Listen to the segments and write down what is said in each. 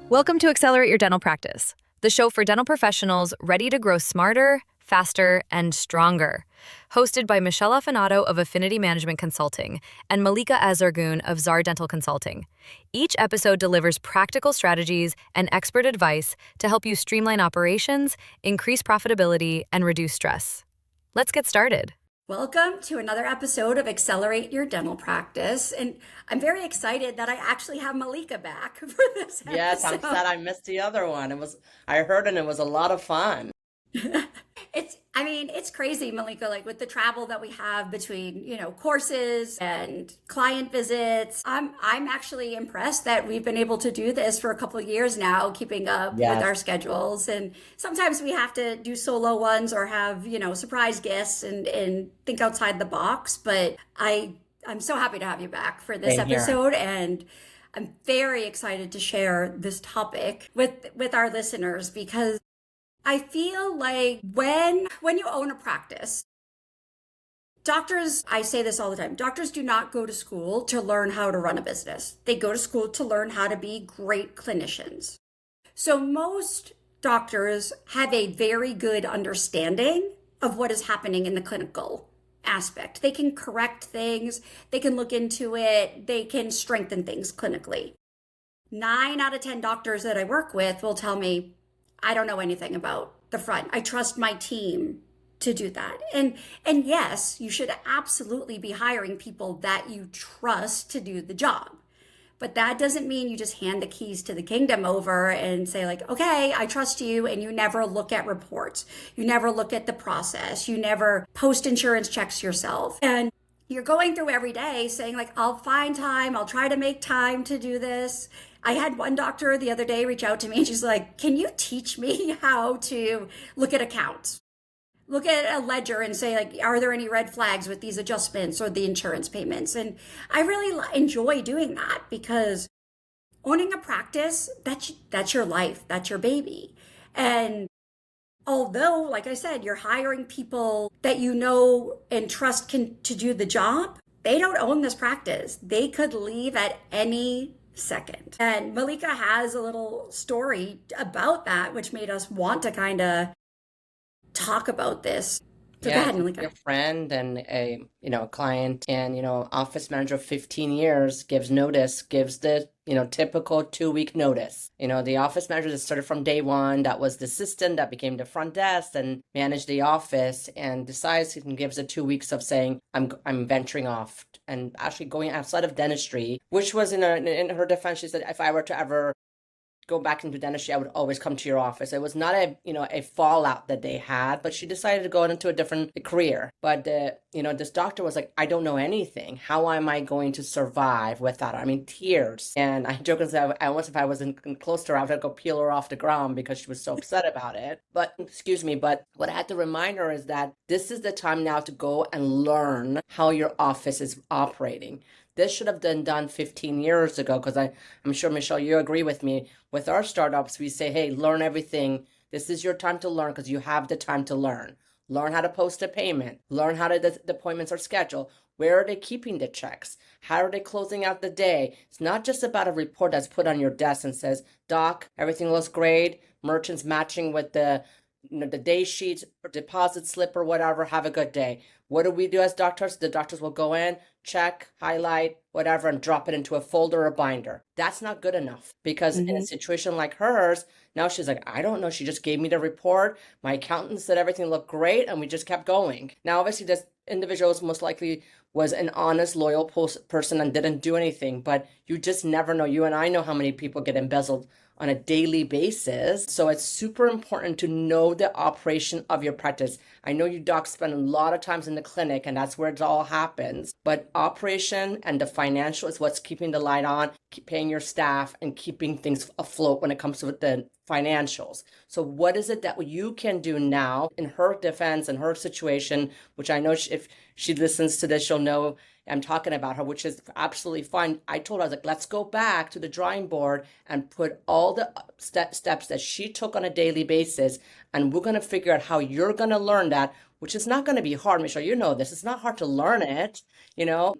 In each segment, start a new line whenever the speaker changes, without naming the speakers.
Welcome to Accelerate Your Dental Practice, the show for dental professionals ready to grow smarter, faster, and stronger. Hosted by Michelle Affinato of Affinity Management Consulting and Malika Azargun of Czar Dental Consulting. Each episode delivers practical strategies and expert advice to help you streamline operations, increase profitability, and reduce stress. Let's get started.
Welcome to another episode of Accelerate Your Dental Practice. And I'm very excited that I actually have Malika back for this episode.
Yes, I'm sad I missed the other one. I heard and it was a lot of fun.
It's crazy, Malika, like with the travel that we have between, courses and client visits. I'm actually impressed that we've been able to do this for a couple of years now, keeping up with our schedules. And sometimes we have to do solo ones or have, surprise guests and think outside the box. But I'm so happy to have you back for this episode. And I'm very excited to share this topic with our listeners because I feel like when you own a practice, doctors, I say this all the time, doctors do not go to school to learn how to run a business. They go to school to learn how to be great clinicians. So most doctors have a very good understanding of what is happening in the clinical aspect. They can correct things, they can look into it, they can strengthen things clinically. 9 out of 10 doctors that I work with will tell me, I don't know anything about the front. I trust my team to do that. And yes, you should absolutely be hiring people that you trust to do the job. But that doesn't mean you just hand the keys to the kingdom over and say like, okay, I trust you. And you never look at reports. You never look at the process. You never post insurance checks yourself. And you're going through every day saying like, I'll find time. I'll try to make time to do this. I had one doctor the other day reach out to me and she's like, can you teach me how to look at accounts? Look at a ledger and say like, are there any red flags with these adjustments or the insurance payments? And I really enjoy doing that because owning a practice, that's your life, that's your baby. And although, like I said, you're hiring people that you know and trust to do the job, they don't own this practice. They could leave at any second. And Malika has a little story about that, which made us want to kind of talk about this. So go ahead, Malika.
A friend and a client and office manager of 15 years gives notice, gives the typical 2-week notice. The office manager that started from day one, that was the assistant that became the front desk and managed the office, and decides and gives a 2 weeks of saying I'm venturing off and actually going outside of dentistry, which was in her defense. She said if I were to ever go back into dentistry, I would always come to your office. It was not a fallout that they had, but she decided to go into a different career. But this doctor was like, I don't know anything. How am I going to survive without her? I mean, tears. And I joke and say, I almost, if I was close to her, I would go peel her off the ground because she was so upset about it. But what I had to remind her is that this is the time now to go and learn how your office is operating. This should have been done 15 years ago because I'm sure, Michelle, you agree with me. With our startups, we say, hey, learn everything. This is your time to learn because you have the time to learn. Learn how to post a payment. Learn how the appointments are scheduled. Where are they keeping the checks? How are they closing out the day? It's not just about a report that's put on your desk and says, Doc, everything looks great. Merchants matching with the day sheets or deposit slip or whatever. Have a good day. What do we do as doctors? The doctors will go in, check, highlight, whatever, and drop it into a folder or binder. That's not good enough because in a situation like hers, now she's like, I don't know. She just gave me the report. My accountant said everything looked great and we just kept going. Now, obviously, this individual most likely was an honest, loyal person and didn't do anything, but you just never know. You and I know how many people get embezzled on a daily basis. So it's super important to know the operation of your practice. I know you docs spend a lot of times in the clinic and that's where it all happens, but operation and the financial is what's keeping the light on, paying your staff and keeping things afloat when it comes to the financials. So what is it that you can do now in her defense and her situation, which I know if she listens to this, she'll know I'm talking about her, which is absolutely fine. I told her, I was like, let's go back to the drawing board and put all the steps that she took on a daily basis. And we're going to figure out how you're going to learn that, which is not going to be hard, Michelle. You know this. It's not hard to learn it,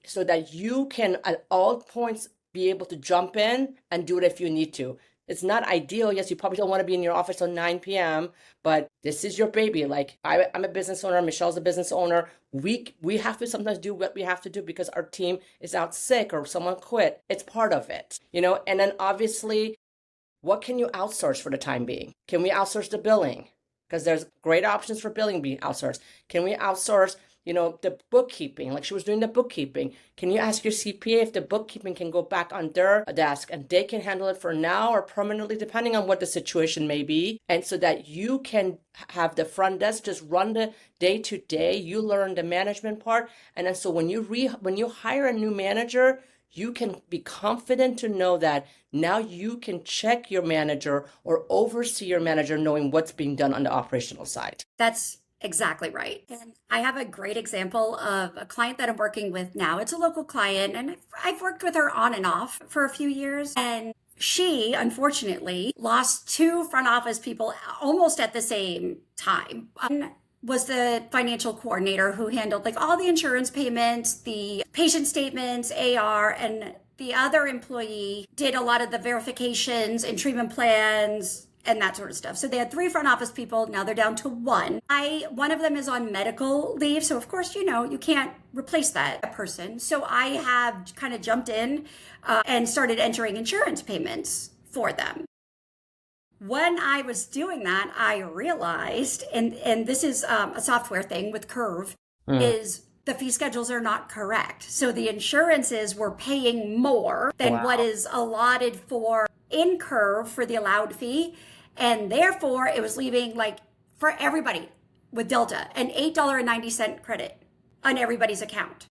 so that you can at all points be able to jump in and do it if you need to. It's not ideal. Yes, you probably don't want to be in your office till 9 p.m., but this is your baby. Like I'm a business owner. Michelle's a business owner. We have to sometimes do what we have to do because our team is out sick or someone quit. It's part of it, and then obviously, what can you outsource for the time being? Can we outsource the billing? Because there's great options for billing being outsourced. Can we outsource, the bookkeeping? Like she was doing the bookkeeping. Can you ask your CPA if the bookkeeping can go back on their desk and they can handle it for now or permanently, depending on what the situation may be? And so that you can have the front desk just run the day to day. You learn the management part. And then so when you hire a new manager, you can be confident to know that now you can check your manager or oversee your manager knowing what's being done on the operational side.
That's exactly right. And I have a great example of a client that I'm working with now. It's a local client, and I've worked with her on and off for a few years. And she, unfortunately, lost 2 front office people almost at the same time. One was the financial coordinator who handled like all the insurance payments, the patient statements, AR, and the other employee did a lot of the verifications and treatment plans and that sort of stuff. So they had 3 front office people. Now they're down to 1. One of them is on medical leave. So of course, you can't replace that person. So I have kind of jumped in and started entering insurance payments for them. When I was doing that, I realized, and this is a software thing with Curve, is the fee schedules are not correct. So the insurances were paying more than what is allotted for in Curve for the allowed fee. And therefore, it was leaving like for everybody with Delta an $8.90 credit on everybody's account.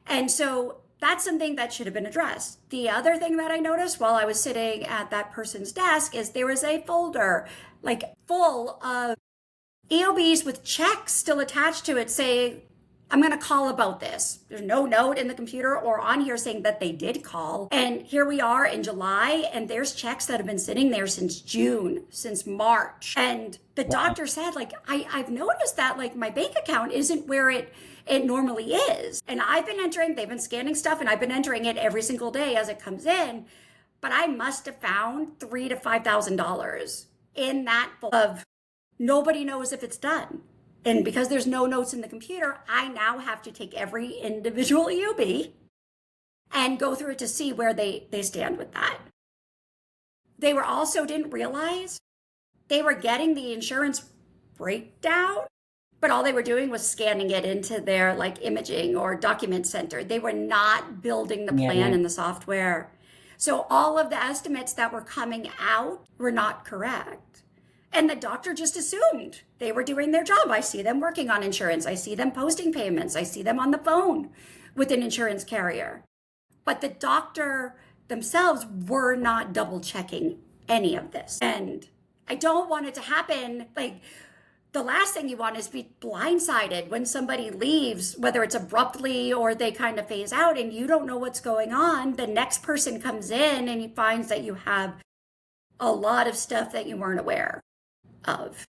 And so that's something that should have been addressed. The other thing that I noticed while I was sitting at that person's desk is there was a folder like full of EOBs with checks still attached to it saying, I'm going to call about this. There's no note in the computer or on here saying that they did call. And here we are in July, and there's checks that have been sitting there since June, since March. And the doctor said, like, I've noticed that, like, my bank account isn't where it normally is. And I've been they've been scanning stuff, and I've been entering it every single day as it comes in. But I must have found $3,000 to $5,000 in that of nobody knows if it's done. And because there's no notes in the computer, I now have to take every individual EOB and go through it to see where they stand with that. They were also didn't realize they were getting the insurance breakdown, but all they were doing was scanning it into their like imaging or document center. They were not building the plan in the software. So all of the estimates that were coming out were not correct. And the doctor just assumed they were doing their job. I see them working on insurance. I see them posting payments. I see them on the phone with an insurance carrier. But the doctor themselves were not double checking any of this. And I don't want it to happen. Like, the last thing you want is be blindsided when somebody leaves, whether it's abruptly or they kind of phase out and you don't know what's going on. The next person comes in and he finds that you have a lot of stuff that you weren't aware of.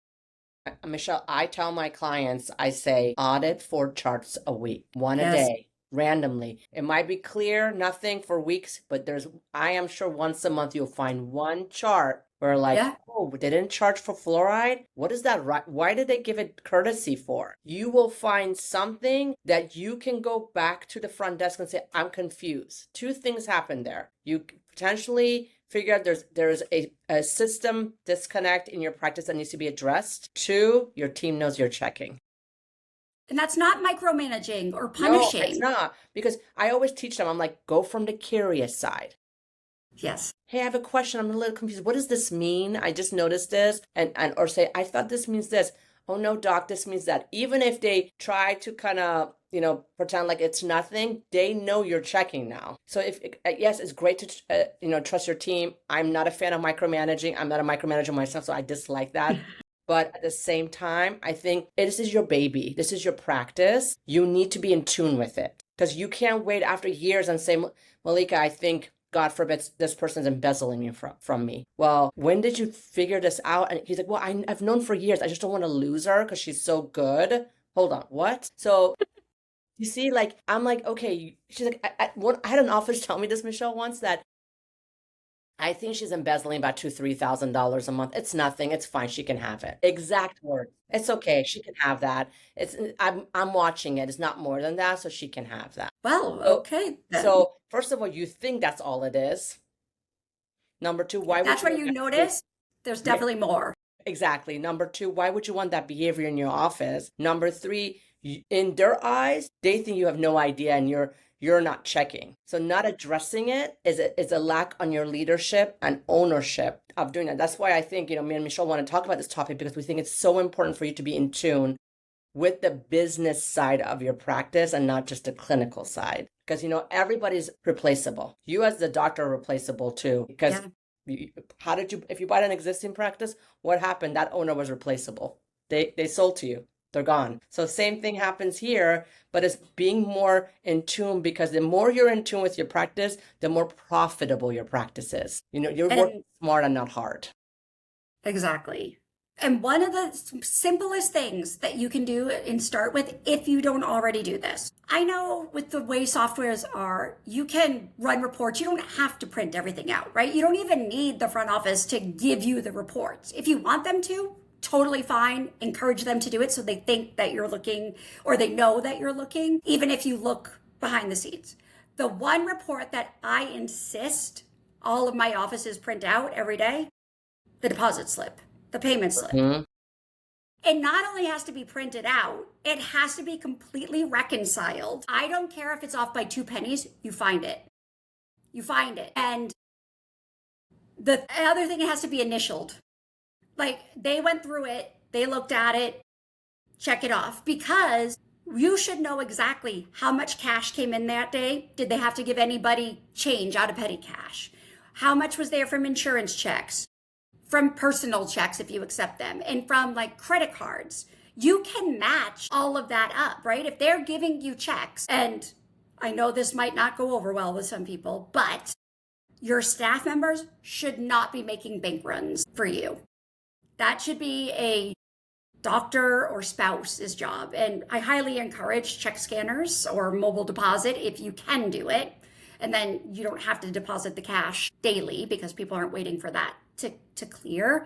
Michelle, I tell my clients, I say audit 4 charts a week, one a day, randomly. It might be clear, nothing for weeks, but I am sure once a month you'll find one chart where oh, they didn't charge for fluoride? What is that? Why did they give it courtesy for? You will find something that you can go back to the front desk and say, I'm confused. 2 things happen there. You potentially figure out there's a system disconnect in your practice that needs to be addressed. 2, your team knows you're checking.
And that's not micromanaging or punishing.
No, it's not. Because I always teach them, I'm like, go from the curious side.
Yes.
Hey, I have a question. I'm a little confused. What does this mean? I just noticed this. Or say, I thought this means this. Oh no, doc, this means that. Even if they try to kind of, pretend like it's nothing, they know you're checking now. So yes, it's great to, trust your team. I'm not a fan of micromanaging. I'm not a micromanager myself, so I dislike that. But at the same time, I think this is your baby. This is your practice. You need to be in tune with it because you can't wait after years and say, Malika, I think God forbid this person's embezzling me from me. Well, when did you figure this out? And he's like, well, I've known for years. I just don't want to lose her because she's so good. Hold on, what? So you see, like, I'm like, okay. She's like, I had an office tell me this, Michelle, once that I think she's embezzling about $2,000-3,000 a month. It's nothing. It's fine. She can have it. Exact words. It's okay. She can have that. I'm watching it. It's not more than that, so she can have that.
Well, okay.
So first of all, you think that's all it is. Number two, why would
that's what you notice? There's definitely more.
Exactly. Number two, why would you want that behavior in your office? Number three, in their eyes, they think you have no idea and you're not checking. So not addressing it is a lack on your leadership and ownership of doing that. That's why I think, me and Michelle want to talk about this topic, because we think it's so important for you to be in tune with the business side of your practice and not just the clinical side. Because, everybody's replaceable. You as the doctor are replaceable too. Because if you bought an existing practice, what happened? That owner was replaceable. They sold to you. They're gone. So same thing happens here, but it's being more in tune, because the more you're in tune with your practice, the more profitable your practice is. You're working smart and not hard.
Exactly. And one of the simplest things that you can do and start with, if you don't already do this, I know with the way softwares are, you can run reports. You don't have to print everything out, right? You don't even need the front office to give you the reports. If you want them to, totally fine. Encourage them to do it so they think that you're looking, or they know that you're looking, even if you look behind the scenes. The one report that I insist all of my offices print out every day, the deposit slip. The payment slip. Mm-hmm. It not only has to be printed out, it has to be completely reconciled. I don't care if it's off by 2 pennies, you find it. You find it. And the other thing, it has to be initialed. Like, they went through it, they looked at it, check it off, because you should know exactly how much cash came in that day. Did they have to give anybody change out of petty cash? How much was there from insurance checks? From personal checks, if you accept them, and from like credit cards. You can match all of that up, right? If they're giving you checks, and I know this might not go over well with some people, but your staff members should not be making bank runs for you. That should be a doctor or spouse's job. And I highly encourage check scanners or mobile deposit if you can do it. And then you don't have to deposit the cash daily, because people aren't waiting for that to clear.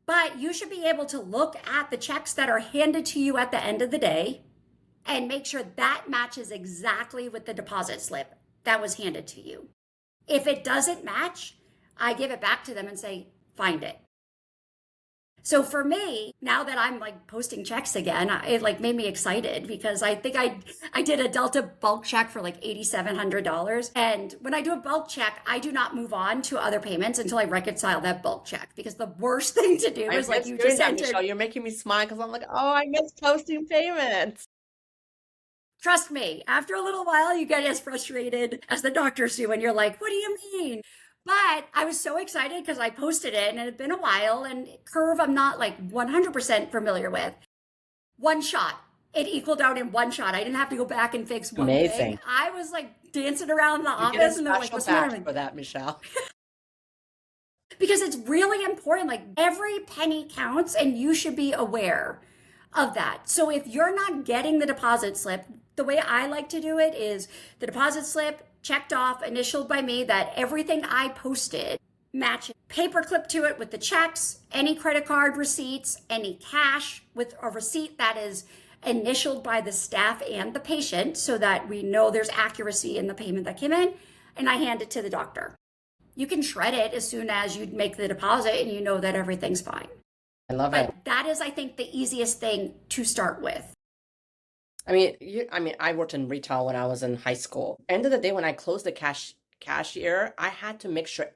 But you should be able to look at the checks that are handed to you at the end of the day and make sure that matches exactly with the deposit slip that was handed to you. If it doesn't match, I give it back to them and say, find it. So for me, now that I'm like posting checks again, it like made me excited, because I think I did a Delta bulk check for like $8,700. And when I do a bulk check, I do not move on to other payments until I reconcile that bulk check, because the worst thing to do is like you just entered.
Michelle, you're making me smile, because I'm like, oh, I miss posting payments.
Trust me, after a little while, you get as frustrated as the doctors do, and you're like, what do you mean? But I was so excited because I posted it, and it had been a while, and Curve I'm not like 100% familiar with. One shot. It equaled out in one shot. I didn't have to go back and fix one thing. I was like dancing around the office, and they're like, what's
for that, Michelle?
Because it's really important. Like, every penny counts, and you should be aware of that. So if you're not getting the deposit slip, the way I like to do it is the deposit slip checked off, initialed by me, that everything I posted matches. Paperclip to it with the checks, any credit card receipts, any cash with a receipt that is initialed by the staff and the patient, so that we know there's accuracy in the payment that came in, and I hand it to the doctor. You can shred it as soon as you make the deposit and you know that everything's fine.
I love it.
But that is, I think, the easiest thing to start with.
I mean, I worked in retail when I was in high school. End of the day, when I closed the cashier, I had to make sure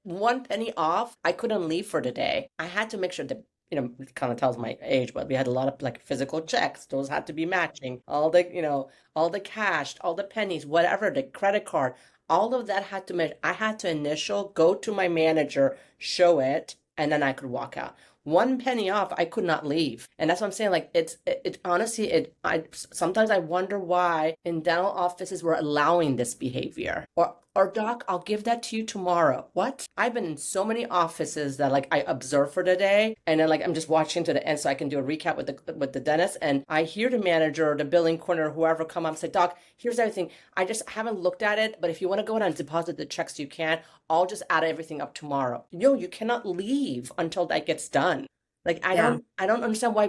1 penny off, I couldn't leave for the day. I had to make sure that, it kind of tells my age, but we had a lot of like physical checks. Those had to be matching. All the cash, all the pennies, whatever, the credit card, all of that had to match. I had to initial, go to my manager, show it, and then I could walk out. 1 penny off, I could not leave. And that's what I'm saying. Like, it honestly, sometimes I wonder why in dental offices we're allowing this behavior, or Or doc, I'll give that to you tomorrow. What? I've been in so many offices that like I observe for the day, and then like I'm just watching to the end so I can do a recap with the dentist. And I hear the manager or the billing coordinator, whoever come up and say, Doc, here's everything. I just haven't looked at it, but if you want to go in and deposit the checks, you can. I'll just add everything up tomorrow. No, you cannot leave until that gets done. Like I don't understand why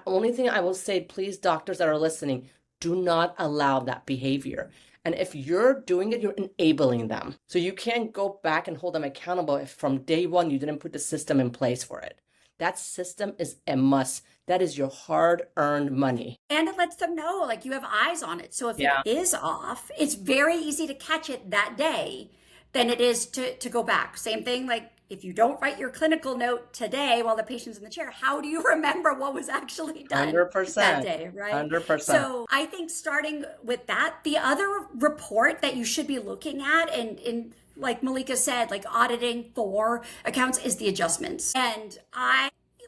only thing I will say, please, doctors that are listening, do not allow that behavior. And if you're doing it, you're enabling them. So you can't go back and hold them accountable if from day one you didn't put the system in place for it. That system is a must. That is your hard-earned money.
And it lets them know, like, you have eyes on it. So if it is off, it's very easy to catch it that day than it is to go back. Same thing, like, if you don't write your clinical note today while the patient's in the chair, how do you remember what was actually done
100%,
that day, right?
100%.
So I think starting with that, the other report that you should be looking at, and like Malika said, like auditing for accounts, is the adjustments. And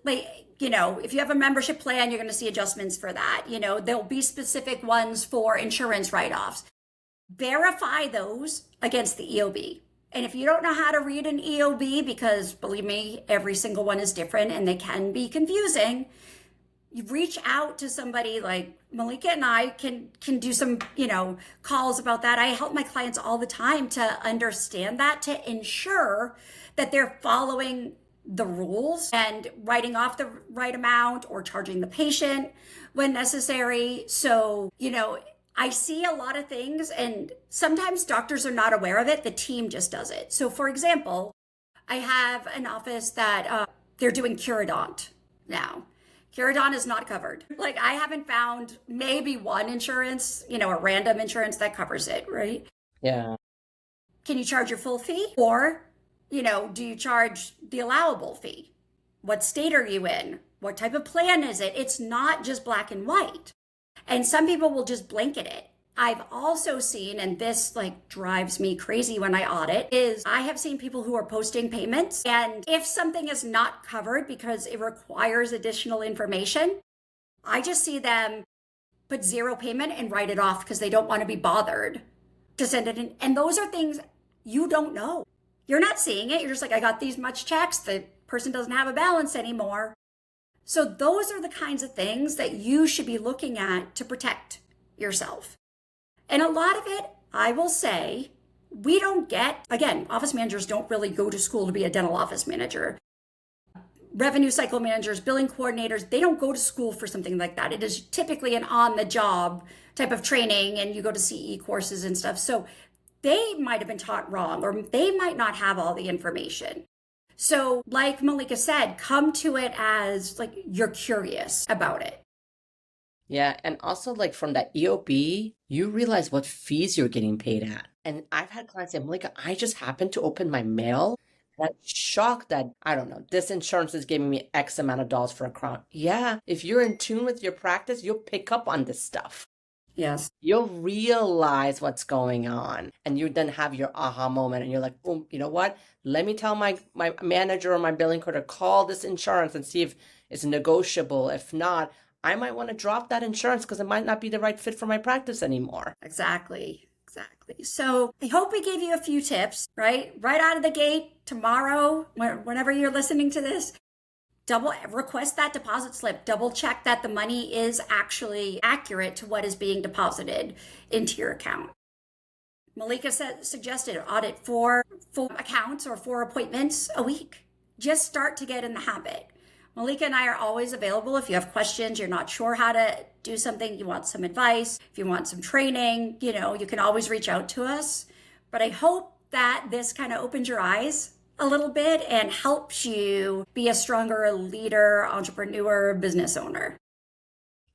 if you have a membership plan, you're going to see adjustments for that. There'll be specific ones for insurance write-offs. Verify those against the EOB. And if you don't know how to read an EOB, because believe me, every single one is different and they can be confusing, you reach out to somebody like Malika, and I can do some, calls about that. I help my clients all the time to understand that, to ensure that they're following the rules and writing off the right amount or charging the patient when necessary. So, I see a lot of things, and sometimes doctors are not aware of it. The team just does it. So for example, I have an office that they're doing Curodont now. Curodont is not covered. Like, I haven't found maybe one insurance, a random insurance that covers it, right?
Yeah.
Can you charge your full fee? Or, do you charge the allowable fee? What state are you in? What type of plan is it? It's not just black and white. And some people will just blanket it. I've also seen, and this drives me crazy when I audit, is I have seen people who are posting payments, and if something is not covered because it requires additional information, I just see them put zero payment and write it off because they don't want to be bothered to send it in. And those are things you don't know. You're not seeing it. You're just like, I got these much checks. The person doesn't have a balance anymore. So those are the kinds of things that you should be looking at to protect yourself. And a lot of it, I will say, we don't get, again, office managers don't really go to school to be a dental office manager. Revenue cycle managers, billing coordinators, they don't go to school for something like that. It is typically an on-the-job type of training, and you go to CE courses and stuff. So they might have been taught wrong, or they might not have all the information. So like Malika said, come to it as you're curious about it.
Yeah, and also from that EOB, you realize what fees you're getting paid at. And I've had clients say, Malika, I just happened to open my mail. I'm shocked that, I don't know, this insurance is giving me X amount of dollars for a crown. Yeah, if you're in tune with your practice, you'll pick up on this stuff.
Yes.
You'll realize what's going on, and you then have your aha moment, and you're like, oh, you know what? Let me tell my manager or my billing coordinator, call this insurance and see if it's negotiable. If not, I might want to drop that insurance because it might not be the right fit for my practice anymore.
Exactly. So I hope we gave you a few tips, right? Right out of the gate tomorrow, whenever you're listening to this, request that deposit slip, double check that the money is actually accurate to what is being deposited into your account. Malika suggested audit 4 full accounts or 4 appointments a week. Just start to get in the habit. Malika and I are always available. If you have questions, you're not sure how to do something, you want some advice, if you want some training, you can always reach out to us. But I hope that this kind of opens your eyes a little bit and helps you be a stronger leader, entrepreneur, business owner.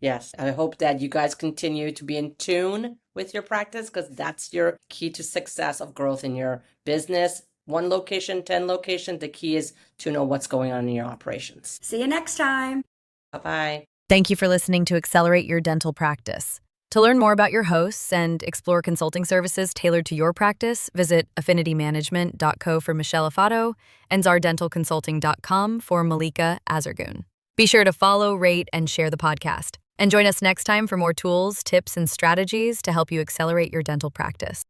Yes, I hope that you guys continue to be in tune with your practice, because that's your key to success of growth in your business. 1 location, 10 locations. The key is to know what's going on in your operations.
See you next time.
Bye-bye.
Thank you for listening to Accelerate Your Dental Practice. To learn more about your hosts and explore consulting services tailored to your practice, visit affinitymanagement.co for Michelle Afato and zardentalconsulting.com for Malika Azargun. Be sure to follow, rate, and share the podcast. And join us next time for more tools, tips, and strategies to help you accelerate your dental practice.